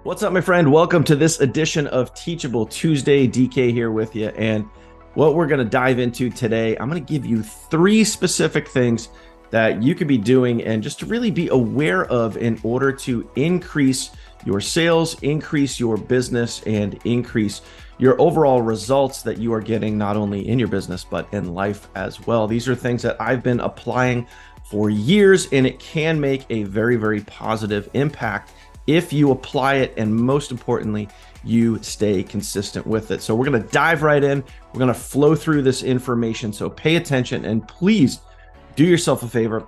What's up, my friend? Welcome to this edition of Teachable Tuesday. DK here with you. And what we're going to dive into today, I'm going to give you 3 specific things that you could be doing and just to really be aware of in order to increase your sales, increase your business, and increase your overall results that you are getting not only in your business, but in life as well. These are things that I've been applying for years, and it can make a very, very positive impact if you apply it, and most importantly, you stay consistent with it. So we're going to dive right in. We're going to flow through this information. So pay attention and please do yourself a favor.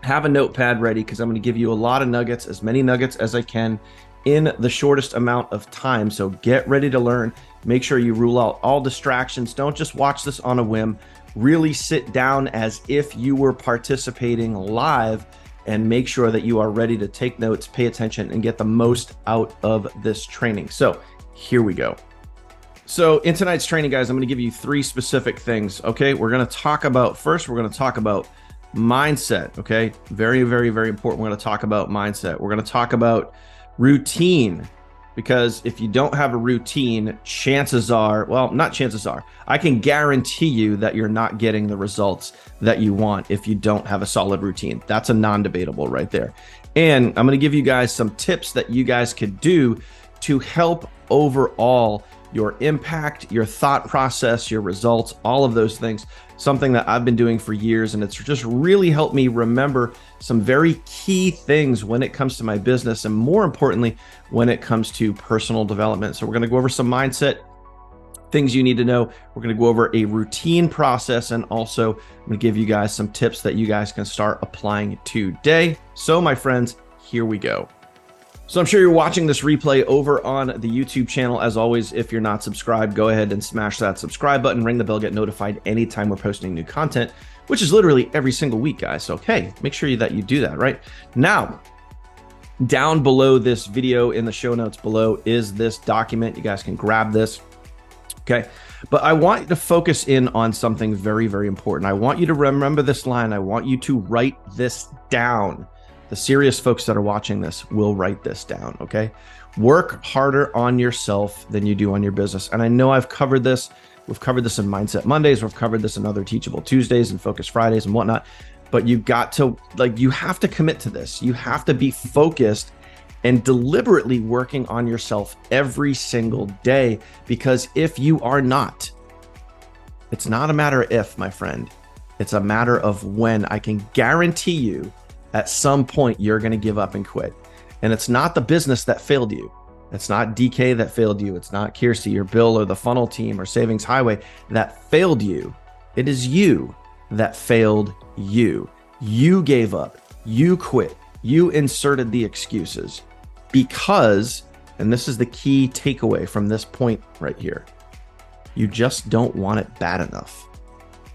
Have a notepad ready because I'm going to give you a lot of nuggets, as many nuggets as I can in the shortest amount of time. So get ready to learn. Make sure you rule out all distractions. Don't just watch this on a whim. Really sit down as if you were participating live and make sure that you are ready to take notes, pay attention, and get the most out of this training. So here we go. So in tonight's training, guys, I'm going to give you 3 specific things. Okay, we're going to talk about mindset. Okay, very, very, very important. We're going to talk about mindset. We're going to talk about routine, because if you don't have a routine, chances are, well, not chances are, I can guarantee you that you're not getting the results that you want if you don't have a solid routine. That's a non-debatable right there. And I'm going to give you guys some tips that you guys could do to help overall your impact, your thought process, your results, all of those things. Something that I've been doing for years, and it's just really helped me remember some very key things when it comes to my business, and more importantly, when it comes to personal development. So we're going to go over some mindset things you need to know. We're going to go over a routine process, and also I'm going to give you guys some tips that you guys can start applying today. So my friends, here we go. So I'm sure you're watching this replay over on the YouTube channel. As always, if you're not subscribed, go ahead and smash that subscribe button, ring the bell, get notified anytime we're posting new content, which is literally every single week, guys. So, hey, make sure that you do that, right? Now, down below this video in the show notes below is this document. You guys can grab this, okay? But I want you to focus in on something very, very important. I want you to remember this line. I want you to write this down. The serious folks that are watching this will write this down, okay? Work harder on yourself than you do on your business. And I know I've covered this. We've covered this in Mindset Mondays. We've covered this in other Teachable Tuesdays and Focus Fridays and whatnot. But you got to, you have to commit to this. You have to be focused and deliberately working on yourself every single day. Because if you are not, it's not a matter of if, my friend. It's a matter of when. I can guarantee you, at some point, you're going to give up and quit. And it's not the business that failed you. It's not DK that failed you. It's not Kirsty or Bill or the funnel team or Savings Highway that failed you. It is you that failed you. You gave up. You quit. You inserted the excuses because, and this is the key takeaway from this point right here, you just don't want it bad enough.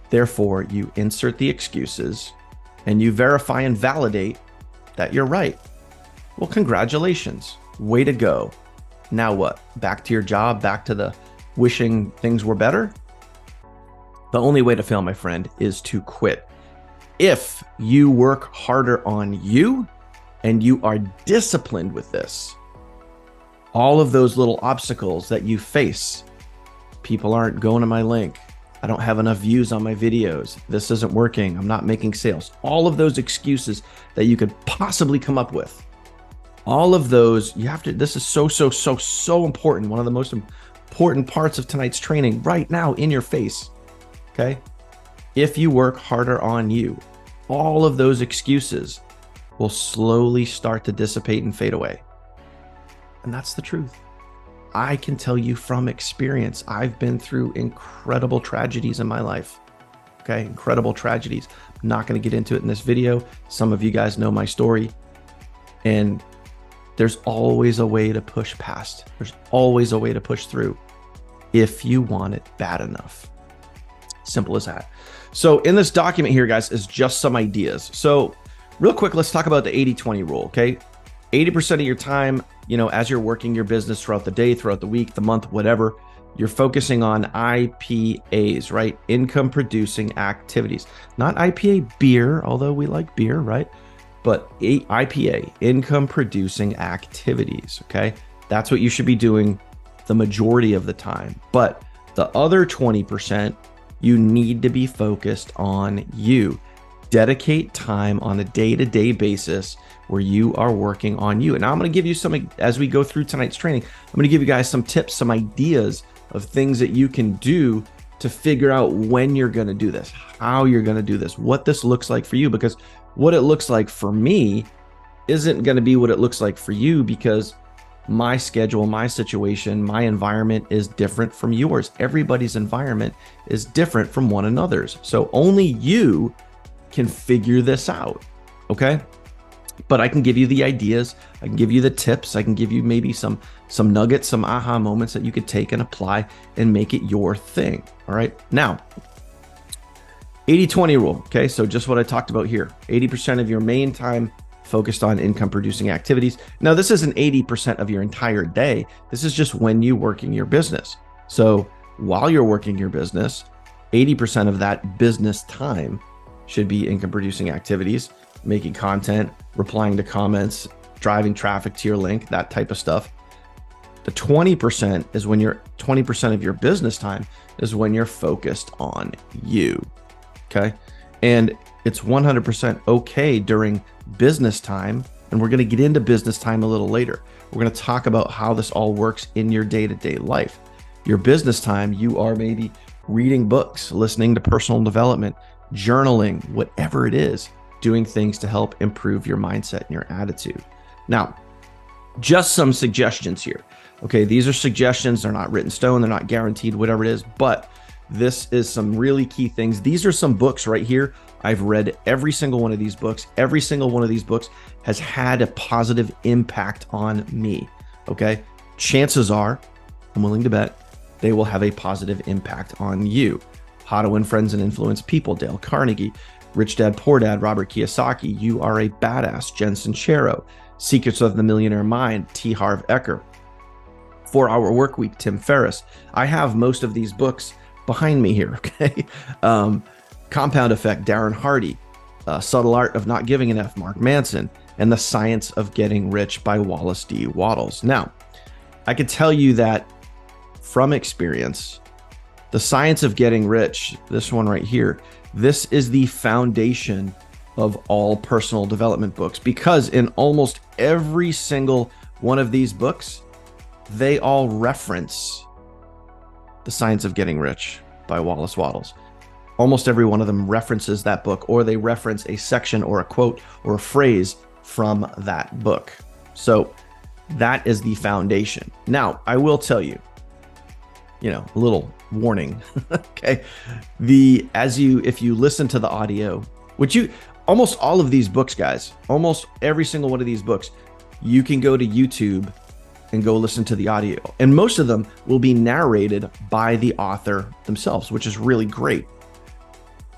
Therefore, you insert the excuses and you verify and validate that you're right. Well, congratulations. Way to go. Now what? Back to your job, back to the wishing things were better? The only way to fail, my friend, is to quit. If you work harder on you and you are disciplined with this, all of those little obstacles that you face, people aren't going to my link, I don't have enough views on my videos, this isn't working, I'm not making sales, all of those excuses that you could possibly come up with, all of those, you have to, this is so important. One of the most important parts of tonight's training right now in your face, okay? If you work harder on you, all of those excuses will slowly start to dissipate and fade away. And that's the truth. I can tell you from experience, I've been through incredible tragedies in my life. Okay, incredible tragedies. I'm not going to get into it in this video. Some of you guys know my story. And there's always a way to push past. There's always a way to push through if you want it bad enough. Simple as that. So in this document here, guys, is just some ideas. So real quick, let's talk about the 80-20 rule, okay? 80% of your time, as you're working your business throughout the day, throughout the week, the month, whatever, you're focusing on IPAs, right? Income producing activities. Not IPA beer, although we like beer, right? But IPA, income producing activities, okay? That's what you should be doing the majority of the time. But the other 20%, you need to be focused on you. Dedicate time on a day-to-day basis where you are working on you. And I'm going to give you some, as we go through tonight's training, I'm going to give you guys some tips, some ideas of things that you can do to figure out when you're going to do this, how you're going to do this, what this looks like for you. Because what it looks like for me isn't going to be what it looks like for you, because my schedule, my situation, my environment is different from yours. Everybody's environment is different from one another's. So only you can figure this out, okay? But I can give you the ideas, I can give you the tips, I can give you maybe some nuggets, some aha moments that you could take and apply and make it your thing, all right? Now, 80-20 rule, okay? So just what I talked about here, 80% of your main time focused on income producing activities. Now, this isn't 80% of your entire day. This is just when you working your business. So while you're working your business, 80% of that business time should be income producing activities, making content, replying to comments, driving traffic to your link, that type of stuff. The 20% is when 20% of your business time is when you're focused on you. Okay. And it's 100% okay during business time. And we're going to get into business time a little later. We're going to talk about how this all works in your day-to-day life. Your business time, you are maybe reading books, listening to personal development, journaling, whatever it is, doing things to help improve your mindset and your attitude. Now, just some suggestions here. Okay, these are suggestions. They're not written in stone. They're not guaranteed, whatever it is, but this is some really key things. These are some books right here. I've read every single one of these books. Every single one of these books has had a positive impact on me. Okay, chances are, I'm willing to bet, they will have a positive impact on you. How to Win Friends and Influence People, Dale Carnegie. Rich Dad, Poor Dad, Robert Kiyosaki. You Are a Badass, Jen Sincero. Secrets of the Millionaire Mind, T. Harv Eker. 4-Hour Workweek, Tim Ferriss. I have most of these books behind me here, okay? Compound Effect, Darren Hardy. Subtle Art of Not Giving Enough, Mark Manson. And The Science of Getting Rich by Wallace D. Wattles. Now, I can tell you that from experience, The Science of Getting Rich, this one right here, this is the foundation of all personal development books, because in almost every single one of these books, they all reference The Science of Getting Rich by Wallace Wattles. Almost every one of them references that book, or they reference a section or a quote or a phrase from that book. So that is the foundation. Now, I will tell you, a little warning, okay? If you listen to the audio, almost all of these books, guys, almost every single one of these books, you can go to YouTube and go listen to the audio. And most of them will be narrated by the author themselves, which is really great.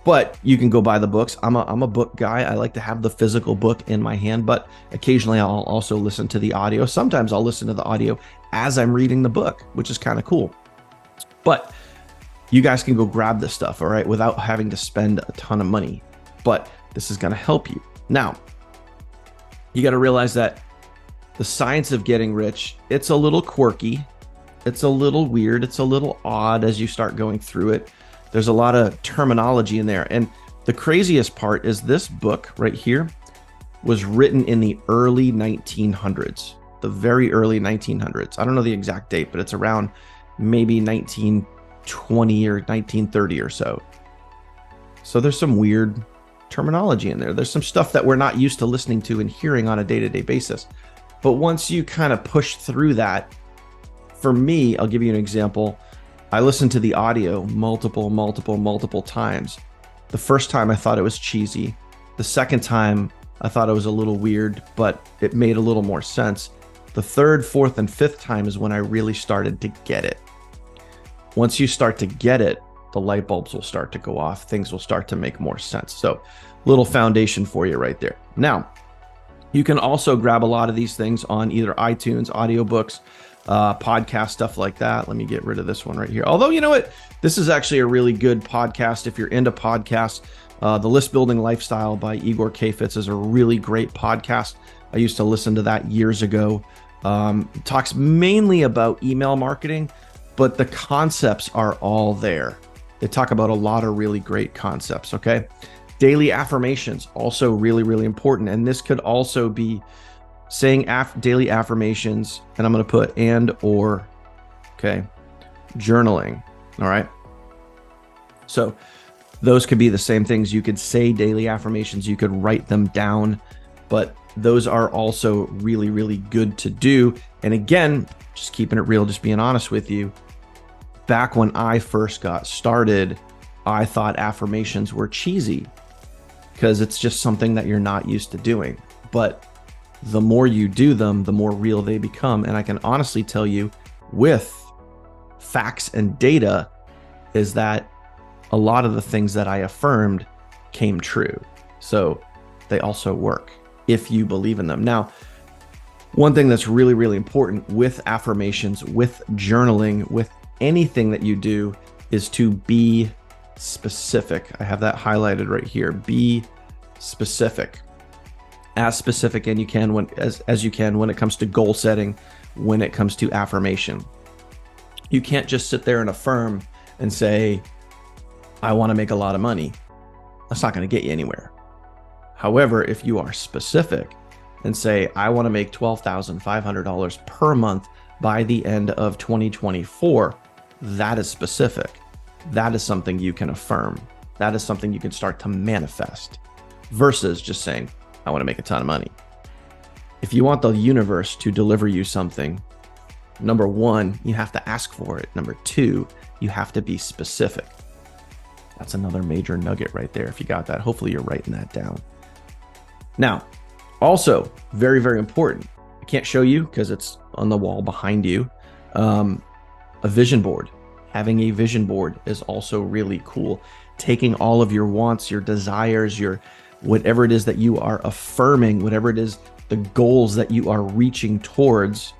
But you can go buy the books. I'm a book guy. I like to have the physical book in my hand, but occasionally I'll also listen to the audio. Sometimes I'll listen to the audio as I'm reading the book, which is kind of cool. But you guys can go grab this stuff, all right, without having to spend a ton of money. But this is going to help you. Now, you got to realize that The Science of Getting Rich, it's a little quirky. It's a little weird. It's a little odd as you start going through it. There's a lot of terminology in there. And the craziest part is this book right here was written in the early 1900s, the very early 1900s. I don't know the exact date, but it's around maybe 1920 or 1930 or so. So there's some weird terminology in there. There's some stuff that we're not used to listening to and hearing on a day-to-day basis. But once you kind of push through that, for me, I'll give you an example. I listened to the audio multiple times. The first time I thought it was cheesy. The second time I thought it was a little weird, but it made a little more sense. The third, fourth, and fifth time is when I really started to get it. Once you start to get it, the light bulbs will start to go off. Things will start to make more sense. So, little foundation for you right there. Now, you can also grab a lot of these things on either iTunes, audiobooks, podcast, stuff like that. Let me get rid of this one right here. Although, you know what? This is actually a really good podcast. If you're into podcasts, The List Building Lifestyle by Igor Kheifets is a really great podcast. I used to listen to that years ago. Talks mainly about email marketing, but the concepts are all there. They talk about a lot of really great concepts. Okay. Daily affirmations, also really, really important. And this could also be saying daily affirmations, and I'm going to put or, okay, journaling. All right. So those could be the same things. You could say daily affirmations, you could write them down, but those are also really, really good to do. And again, just keeping it real, just being honest with you, back when I first got started, I thought affirmations were cheesy because it's just something that you're not used to doing. But the more you do them, the more real they become. And I can honestly tell you with facts and data is that a lot of the things that I affirmed came true. So they also work if you believe in them. Now, one thing that's really, really important with affirmations, with journaling, with anything that you do is to be specific. I have that highlighted right here. Be specific. As specific as you can when it comes to goal setting, when it comes to affirmation. You can't just sit there and affirm and say, I want to make a lot of money. That's not going to get you anywhere. However, if you are specific and say, I want to make $12,500 per month by the end of 2024, that is specific. That is something you can affirm. That is something you can start to manifest versus just saying, I want to make a ton of money. If you want the universe to deliver you something, number one, you have to ask for it. Number two, you have to be specific. That's another major nugget right there. If you got that, hopefully you're writing that down. Now, also very, very important. I can't show you because it's on the wall behind you. A vision board. Having a vision board is also really cool. Taking all of your wants, your desires, your whatever it is that you are affirming, whatever it is, the goals that you are reaching towards.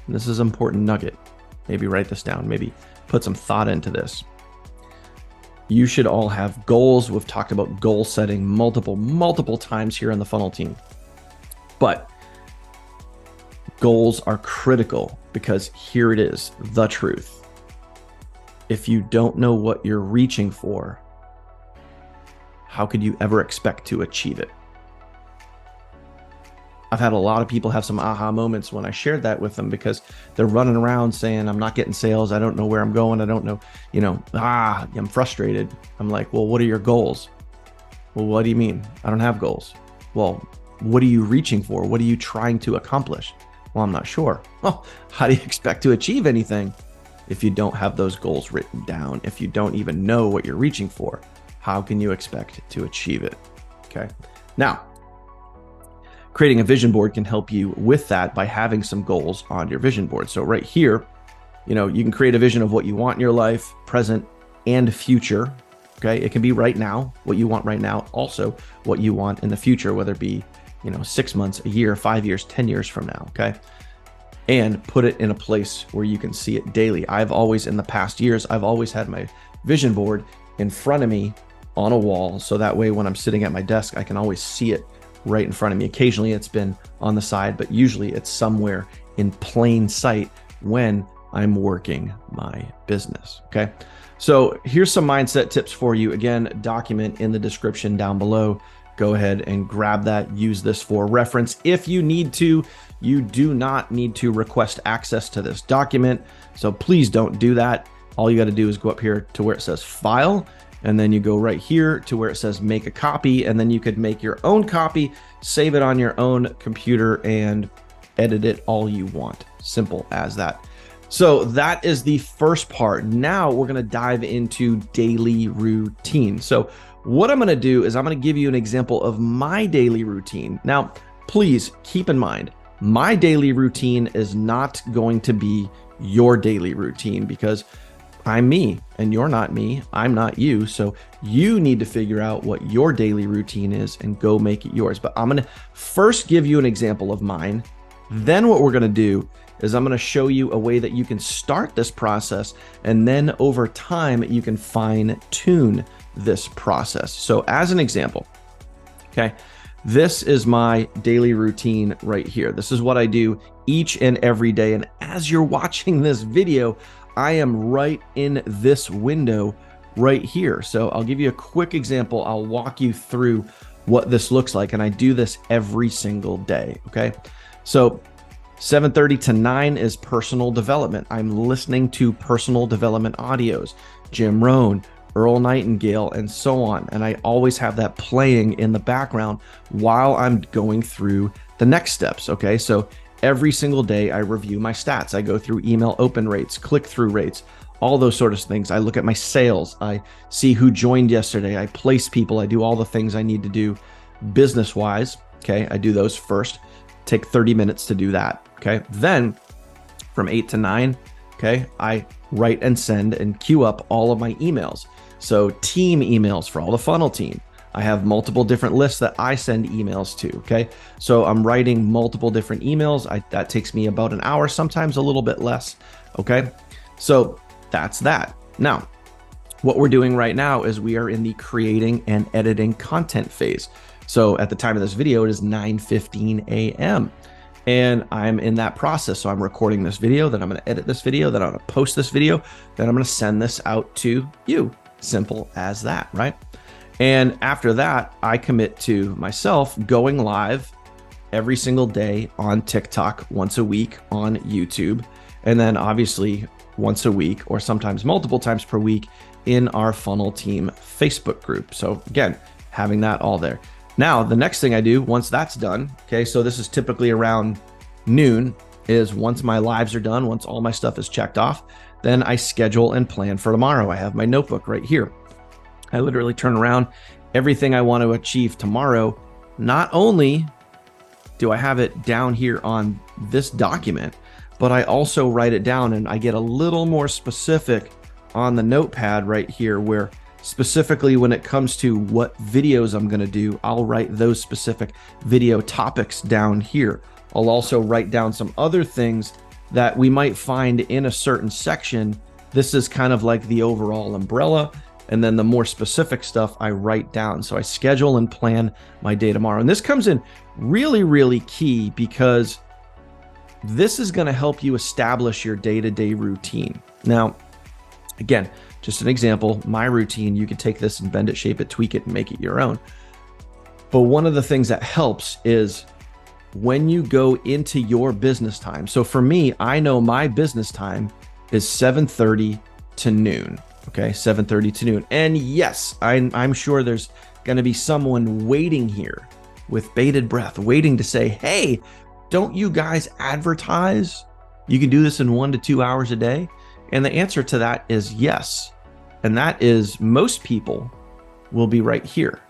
And this is an important nugget. Maybe write this down. Maybe put some thought into this. You should all have goals. We've talked about goal setting multiple times here on the Funnel Team. But goals are critical because here it is, the truth. If you don't know what you're reaching for, how could you ever expect to achieve it? I've had a lot of people have some aha moments when I shared that with them because they're running around saying, I'm not getting sales. I don't know where I'm going. I don't know, I'm frustrated. I'm like, well, what are your goals? Well, what do you mean? I don't have goals. Well, what are you reaching for? What are you trying to accomplish? Well, I'm not sure. Well, how do you expect to achieve anything if you don't have those goals written down? If you don't even know what you're reaching for, how can you expect to achieve it? Okay. Now, creating a vision board can help you with that by having some goals on your vision board. So right here, you can create a vision of what you want in your life, present and future. Okay. It can be right now, what you want right now, also what you want in the future, whether it be, 6 months, a year, 5 years, 10 years from now. Okay. And put it in a place where you can see it daily. In the past years, I've always had my vision board in front of me on a wall. So that way, when I'm sitting at my desk, I can always see it right in front of me. Occasionally it's been on the side, but usually it's somewhere in plain sight when I'm working my business. Okay. So here's some mindset tips for you. Again, document in the description down below. Go ahead and grab that. Use this for reference. If you need to, you do not need to request access to this document. So please don't do that. All you got to do is go up here to where it says file. And then you go right here to where it says make a copy, and then you could make your own copy, save it on your own computer, and edit it all you want. Simple as that. So that is the first part. Now we're going to dive into daily routine. So what I'm going to do is I'm going to give you an example of my daily routine. Now, please keep in mind, my daily routine is not going to be your daily routine because I'm me and you're not me. I'm not you. So you need to figure out what your daily routine is and go make it yours. But I'm going to first give you an example of mine. Then what we're going to do is I'm going to show you a way that you can start this process. And then over time, you can fine tune this process. So as an example, okay, this is my daily routine right here. This is what I do each and every day. And as you're watching this video, I am right in this window right here. So I'll give you a quick example. I'll walk you through what this looks like. And I do this every single day. Okay. So 7:30 to 9 is personal development. I'm listening to personal development audios, Jim Rohn, Earl Nightingale, and so on. And I always have that playing in the background while I'm going through the next steps. Okay. So every single day I review my stats. I go through email open rates, click-through rates, all those sort of things. I look at my sales. I see who joined yesterday. I place people. I do all the things I need to do business-wise. Okay. I do those first. Take 30 minutes to do that. Okay. Then from 8 to 9, okay, I write and send and queue up all of my emails. So team emails for all the funnel team. I have multiple different lists that I send emails to. Okay. So I'm writing multiple different emails. That takes me about an hour, sometimes a little bit less. Okay. So that's that. Now, what we're doing right now is we are in the creating and editing content phase. So at the time of this video, it is 9:15 a.m. and I'm in that process. So I'm recording this video, then I'm going to edit this video, then I'm going to post this video, then I'm going to send this out to you. Simple as that, right? And after that, I commit to myself going live every single day on TikTok, once a week on YouTube, and then obviously once a week or sometimes multiple times per week in our Funnel Team Facebook group. So again, having that all there. Now, the next thing I do once that's done, okay, so this is typically around noon, is once my lives are done, once all my stuff is checked off, then I schedule and plan for tomorrow. I have my notebook right here. I literally turn around everything I want to achieve tomorrow. Not only do I have it down here on this document, but I also write it down and I get a little more specific on the notepad right here, where specifically when it comes to what videos I'm going to do, I'll write those specific video topics down here. I'll also write down some other things that we might find in a certain section. This is kind of like the overall umbrella. And then the more specific stuff I write down. So I schedule and plan my day tomorrow. And this comes in really, really key, because this is going to help you establish your day-to-day routine. Now, again, just an example, my routine, you could take this and bend it, shape it, tweak it, and make it your own. But one of the things that helps is when you go into your business time. So for me, I know my business time is 7:30 to noon. Okay, 7:30 to noon. And yes, I'm sure there's going to be someone waiting here with bated breath, waiting to say, hey, don't you guys advertise? You can do this in 1 to 2 hours a day. And the answer to that is yes. And that is most people will be right here.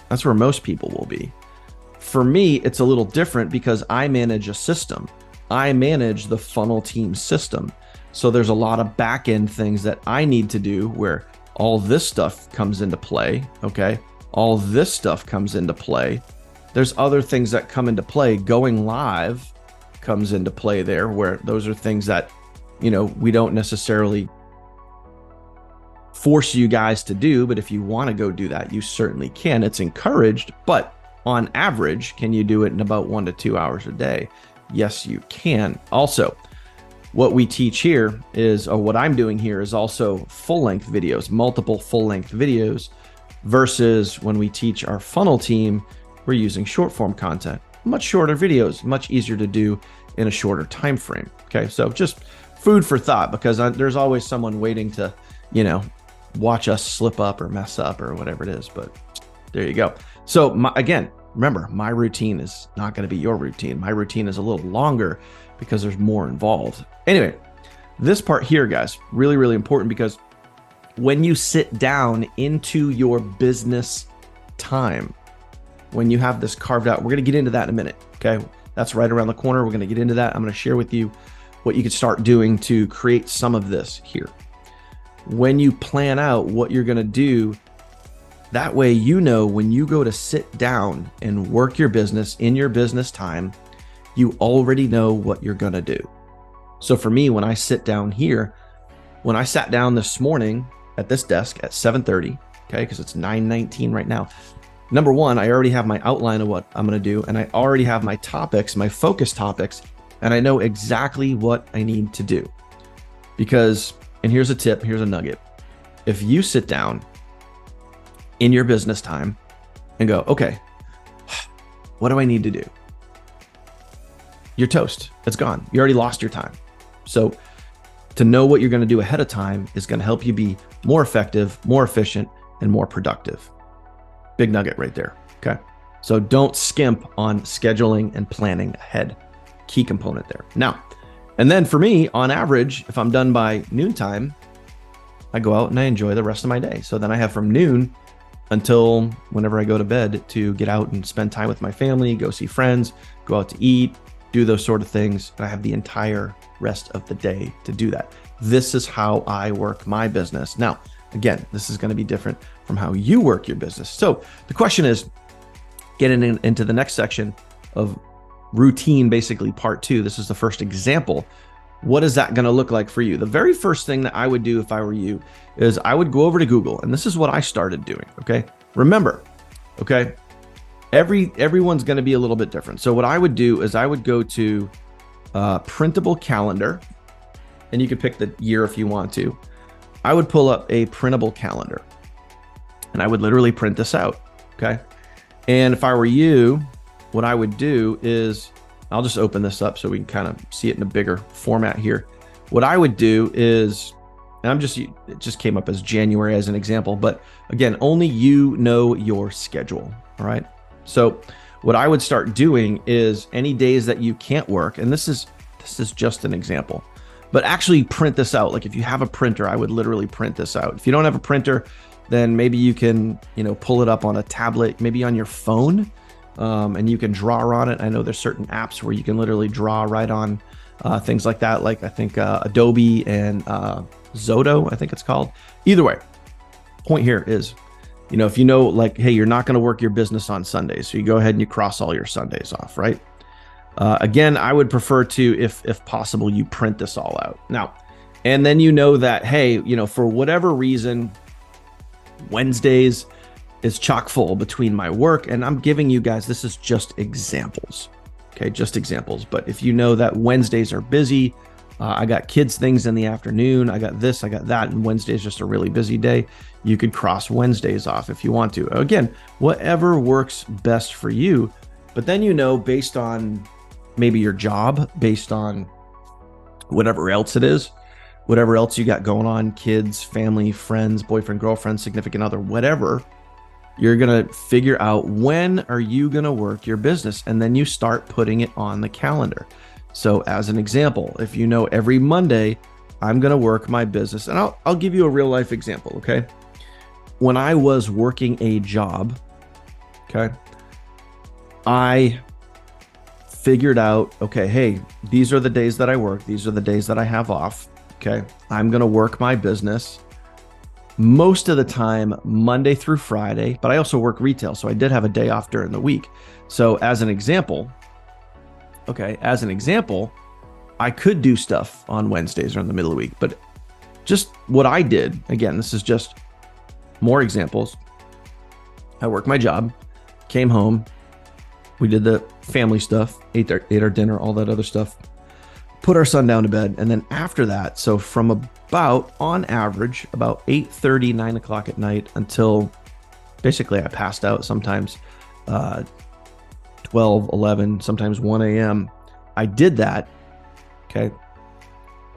That's where most people will be. For me, it's a little different because I manage a system. I manage the Funnel Team system. So there's a lot of back end things that I need to do where all this stuff comes into play. Okay. All this stuff comes into play. There's other things that come into play. Going live comes into play there, where those are things that, you know, we don't necessarily force you guys to do, but if you want to go do that, you certainly can. It's encouraged, but on average, can you do it in about 1 to 2 hours a day? Yes, you can. Also, what we teach here is, or what I'm doing here is also full-length videos, multiple full-length videos, versus when we teach our funnel team, we're using short-form content, much shorter videos, much easier to do in a shorter time frame. Okay, so just food for thought, because there's always someone waiting to, you know, watch us slip up or mess up or whatever it is. But there you go. So again, remember, my routine is not going to be your routine. My routine is a little longer because there's more involved. Anyway, this part here, guys, really, really important, because when you sit down into your business time, when you have this carved out, we're going to get into that in a minute. Okay. That's right around the corner. We're going to get into that. I'm going to share with you what you could start doing to create some of this here. When you plan out what you're going to do, that way, you know, when you go to sit down and work your business in your business time, you already know what you're going to do. So for me, when I sit down here, when I sat down this morning at this desk at 7:30, okay, because it's 9:19 right now. Number one, I already have my outline of what I'm going to do, and I already have my topics, my focus topics and I know exactly what I need to do. Because, and here's a tip, here's a nugget. If you sit down in your business time and go, okay, what do I need to do? You're toast. It's gone. You already lost your time. So to know what you're going to do ahead of time is going to help you be more effective, more efficient, and more productive. Big nugget right there. Okay. So don't skimp on scheduling and planning ahead. Key component there. Now, and then for me, on average, if I'm done by noontime, I go out and I enjoy the rest of my day. So then I have from noon until whenever I go to bed to get out and spend time with my family, go see friends, go out to eat, do those sort of things. And I have the entire rest of the day to do that. This is how I work my business. Now, again, this is going to be different from how you work your business. So the question is, getting into the next section of routine, basically part 2. This is the first example. What is that going to look like for you? The very first thing that I would do if I were you is I would go over to Google, and this is what I started doing. Okay. Remember, okay. Everyone's going to be a little bit different. So what I would do is I would go to printable calendar, and you can pick the year if you want to. I would pull up a printable calendar and I would literally print this out. Okay. And if I were you, what I would do is I'll just open this up so we can kind of see it in a bigger format here. What I would do is, and it just came up as January as an example, but again, only you know your schedule. All right. So what I would start doing is any days that you can't work, and this is just an example, but actually print this out. Like if you have a printer, I would literally print this out. If you don't have a printer, then maybe you can, pull it up on a tablet, maybe on your phone, and you can draw on it. I know there's certain apps where you can literally draw right on things like that. Like I think Adobe and Zoto, I think it's called. Either way, point here is, if you know, like, hey, you're not going to work your business on Sundays, so you go ahead and you cross all your Sundays off, right? Again, I would prefer to, if possible, you print this all out. Now, and then that, hey, for whatever reason, Wednesdays is chock full between my work, and I'm giving you guys, this is just examples. Okay, just examples. But if you know that Wednesdays are busy, I got kids things in the afternoon, I got this, I got that, and Wednesday's just a really busy day, you could cross Wednesdays off if you want to. Again, whatever works best for you. But then based on maybe your job, based on whatever else it is, whatever else you got going on, kids, family, friends, boyfriend, girlfriend, significant other, whatever, you're going to figure out when are you going to work your business, and then you start putting it on the calendar. So as an example, if every Monday I'm going to work my business, and I'll give you a real life example. Okay. When I was working a job, okay, I figured out, okay, hey, these are the days that I work. These are the days that I have off. Okay. I'm going to work my business most of the time, Monday through Friday, but I also work retail. So I did have a day off during the week. So as an example, I could do stuff on Wednesdays or in the middle of the week, but just what I did, again, this is just more examples. I worked my job, came home, we did the family stuff, ate our dinner, all that other stuff, put our son down to bed. And then after that, so from about, on average, about 8:30, 9 o'clock at night until basically I passed out, sometimes 12, 11, sometimes 1 a.m. I did that, okay,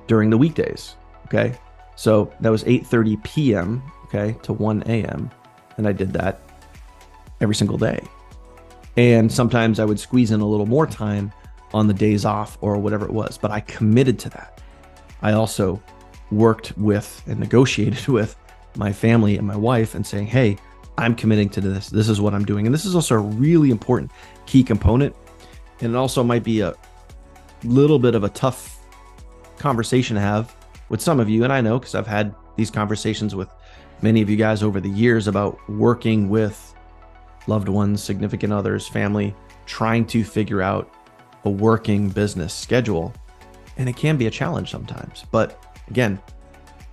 during the weekdays, okay? So that was 8:30 p.m., okay, to 1 a.m. And I did that every single day. And sometimes I would squeeze in a little more time on the days off or whatever it was, but I committed to that. I also worked with and negotiated with my family and my wife and saying, hey, I'm committing to this. This is what I'm doing. And this is also a really important key component. And it also might be a little bit of a tough conversation to have with some of you. And I know, because I've had these conversations with many of you guys over the years about working with loved ones, significant others, family, trying to figure out a working business schedule. And it can be a challenge sometimes, but again,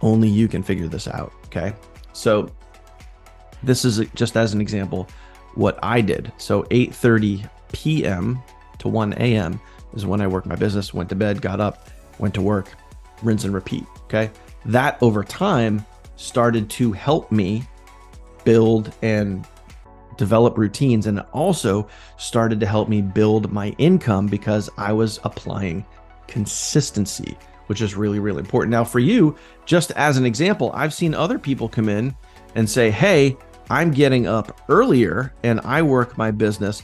only you can figure this out. Okay. So this is just as an example, what I did. So 8:30 p.m. to 1 a.m. is when I worked my business, went to bed, got up, went to work, rinse and repeat. Okay. That over time started to help me build and develop routines, and it also started to help me build my income because I was applying consistency, which is really, really important. Now, for you, just as an example, I've seen other people come in and say, hey, I'm getting up earlier and I work my business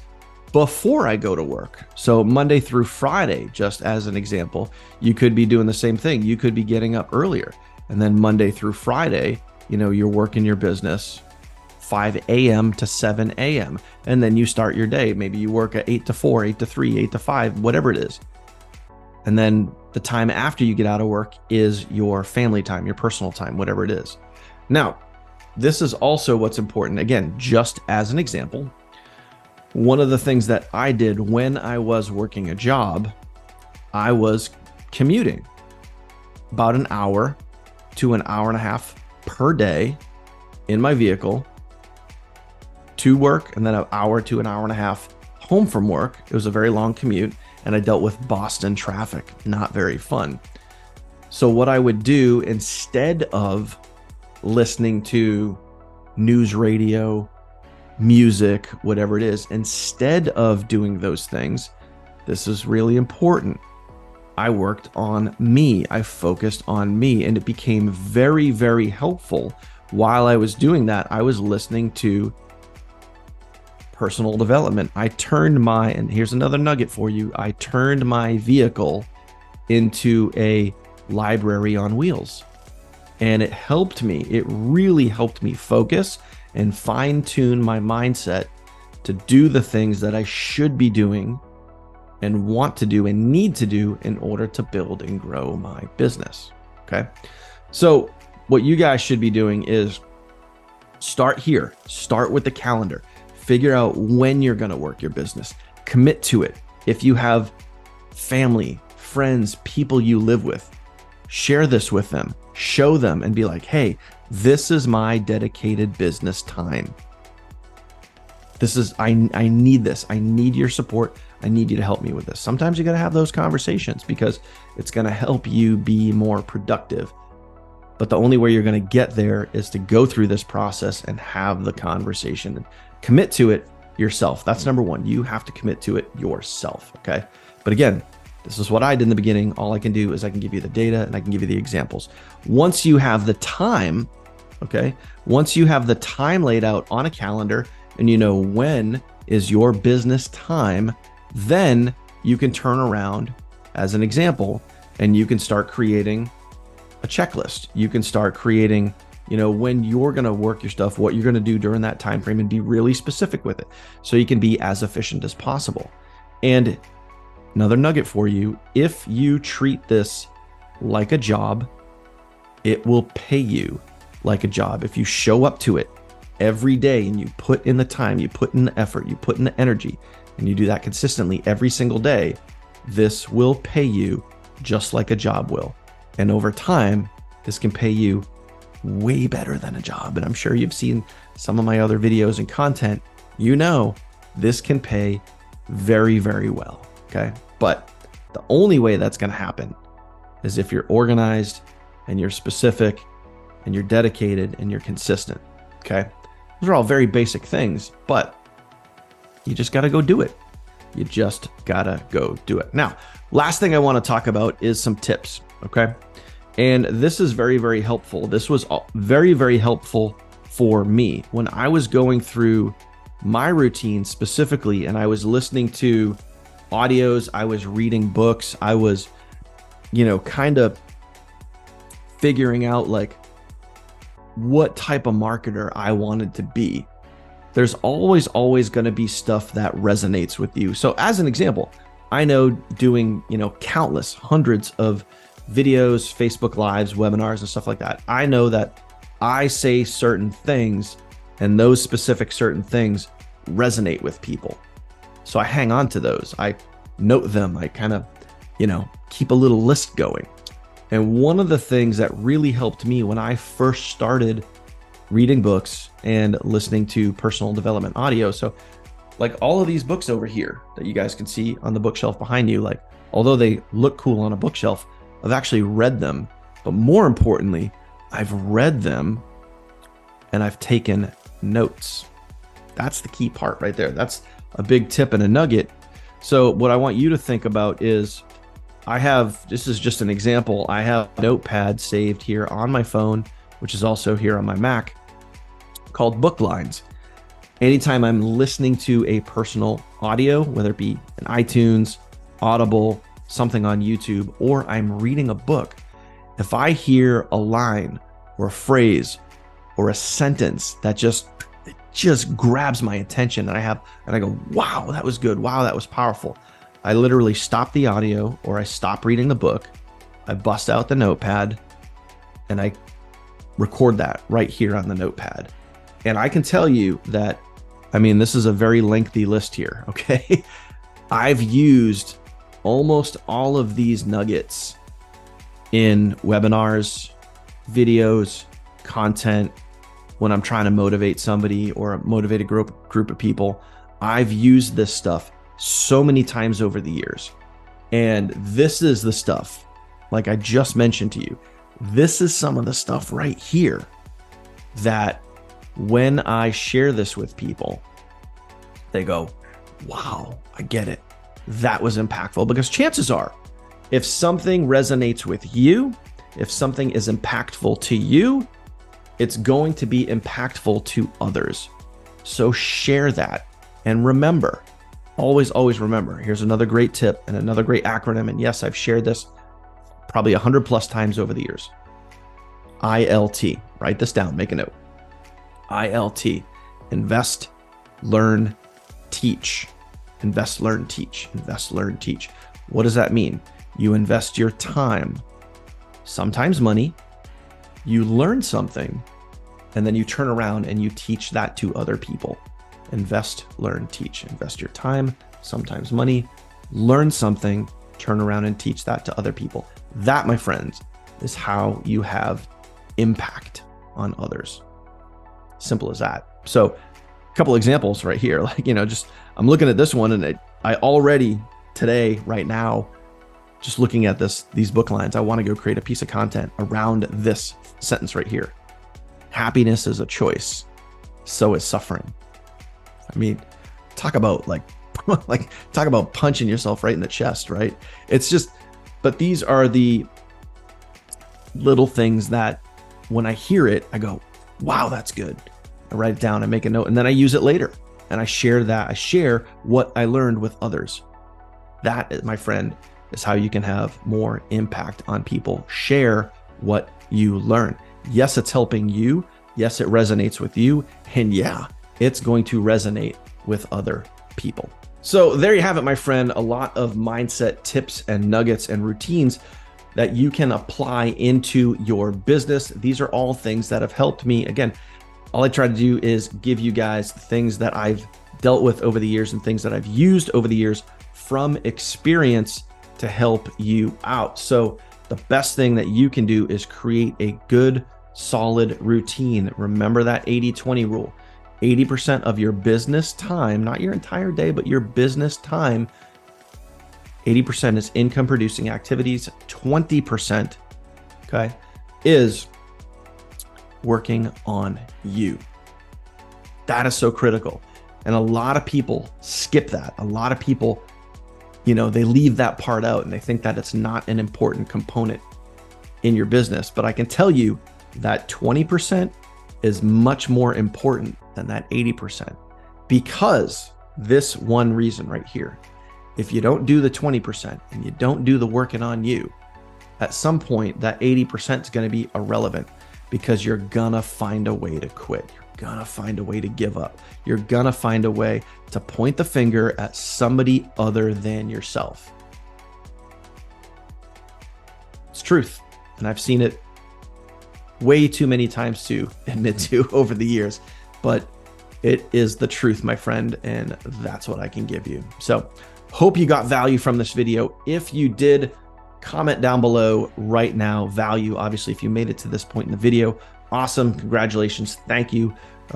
before I go to work. So Monday through Friday, just as an example, you could be doing the same thing. You could be getting up earlier, and then Monday through Friday, you're working your business 5 a.m. to 7 a.m. And then you start your day. Maybe you work at 8 to 4, 8 to 3, 8 to 5, whatever it is. And then the time after you get out of work is your family time, your personal time, whatever it is. Now, this is also what's important. Again, just as an example, one of the things that I did when I was working a job, I was commuting about an hour to an hour and a half per day in my vehicle to work, and then an hour to an hour and a half home from work. It was a very long commute, and I dealt with Boston traffic. Not very fun. So what I would do, instead of listening to news radio, music, whatever it is, instead of doing those things, this is really important. I worked on me. I focused on me, and it became very, very helpful. While I was doing that, I was listening to personal development. And here's another nugget for you, I turned my vehicle into a library on wheels. And it helped me. It really helped me focus and fine tune my mindset to do the things that I should be doing and want to do and need to do in order to build and grow my business. Okay. So what you guys should be doing is start here. Start with the calendar. Figure out when you're going to work your business. Commit to it. If you have family, friends, people you live with, share this with them. Show them and be like, hey, this is my dedicated business time. I need this. I need your support. I need you to help me with this. Sometimes you got to have those conversations because it's going to help you be more productive. But the only way you're going to get there is to go through this process and have the conversation and commit to it yourself. That's number one. You have to commit to it yourself. Okay. But again, this is what I did in the beginning. All I can do is I can give you the data and I can give you the examples. Once you have the time, okay, once you have the time laid out on a calendar and you know when is your business time, then you can turn around as an example and you can start creating a checklist. You can start creating, when you're going to work your stuff, what you're going to do during that time frame, and be really specific with it so you can be as efficient as possible. And another nugget for you, if you treat this like a job, it will pay you like a job. If you show up to it every day and you put in the time, you put in the effort, you put in the energy, and you do that consistently every single day, this will pay you just like a job will. And over time, this can pay you way better than a job. And I'm sure you've seen some of my other videos and content. This can pay very, very well. Okay. But the only way that's going to happen is if you're organized and you're specific and you're dedicated and you're consistent. Okay. Those are all very basic things, but you just got to go do it. You just got to go do it. Now, last thing I want to talk about is some tips. Okay. And this is very, very helpful. This was very, very helpful for me when I was going through my routine specifically, and I was listening to audios, I was reading books, I was, kind of figuring out like what type of marketer I wanted to be. There's always going to be stuff that resonates with you. So as an example, I know doing, countless hundreds of videos, Facebook Lives, webinars, and stuff like that. I know that I say certain things and those specific certain things resonate with people. So I hang on to those. I note them. I kind of, keep a little list going. And one of the things that really helped me when I first started reading books and listening to personal development audio. So like all of these books over here that you guys can see on the bookshelf behind you, like although they look cool on a bookshelf, I've actually read them. But more importantly, I've read them and I've taken notes. That's the key part right there. That's a big tip and a nugget. So what I want you to think about is this is just an example. I have a notepad saved here on my phone, which is also here on my Mac, called Book Lines. Anytime I'm listening to a personal audio, whether it be an iTunes, Audible, something on YouTube, or I'm reading a book, if I hear a line or a phrase or a sentence that just grabs my attention and I go, wow, that was good. Wow, that was powerful. I literally stop the audio or I stop reading the book. I bust out the notepad and I record that right here on the notepad. And I can tell you that, this is a very lengthy list here, okay? I've used almost all of these nuggets in webinars, videos, content, when I'm trying to motivate somebody or motivate a group of people. I've used this stuff so many times over the years. And this is the stuff, like I just mentioned to you, this is some of the stuff right here that when I share this with people, they go, wow, I get it. That was impactful. Because chances are, if something resonates with you, if something is impactful to you, it's going to be impactful to others. So share that. And remember, always remember, here's another great tip and another great acronym. And yes, I've shared this probably 100+ times over the years. ILT, write this down, make a note. ILT, invest, learn, teach. Invest, learn, teach. Invest, learn, teach. What does that mean? You invest your time, sometimes money, you learn something, and then you turn around and you teach that to other people. Invest, learn, teach. Invest your time, sometimes money, learn something, turn around and teach that to other people. That, my friends, is how you have impact on others. Simple as that. So a couple examples right here, I'm looking at this one and I already today, right now, just looking at these book lines, I want to go create a piece of content around this sentence right here. Happiness is a choice. So is suffering. Talk about talk about punching yourself right in the chest, right? It's just, but these are the little things that when I hear it, I go, wow, that's good. I write it down, I make a note, and then I use it later. And I share that. I share what I learned with others. That, my friend, is how you can have more impact on people. Share what you learn. Yes, it's helping you. Yes, it resonates with you. And yeah, it's going to resonate with other people. So there you have it, my friend. A lot of mindset tips and nuggets and routines that you can apply into your business. These are all things that have helped me. Again, all I try to do is give you guys things that I've dealt with over the years and things that I've used over the years from experience to help you out. So the best thing that you can do is create a good, solid routine. Remember that 80-20 rule. 80% of your business time, not your entire day, but your business time, 80% is income producing activities. 20%, okay, is working on you. That is so critical. And a lot of people skip that. A lot of people, they leave that part out and they think that it's not an important component in your business. But I can tell you that 20% is much more important than that 80%, because this one reason right here. If you don't do the 20% and you don't do the working on you, at some point that 80% is going to be irrelevant, because you're gonna find a way to quit. You're gonna find a way to give up. You're gonna find a way to point the finger at somebody other than yourself. It's truth. And I've seen it way too many times to admit to over the years, but it is the truth, my friend, and that's what I can give you. So hope you got value from this video. If you did, comment down below right now, value. Obviously, if you made it to this point in the video, awesome. Congratulations. Thank you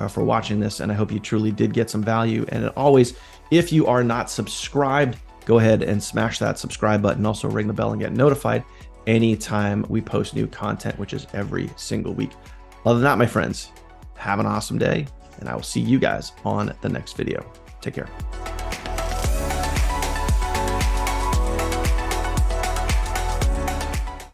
for watching this. And I hope you truly did get some value. And always, if you are not subscribed go ahead and smash that subscribe button. Also ring the bell and get notified anytime we post new content, which is every single week. Other than that, my friends, have an awesome day, and I will see you guys on the next video. Take care.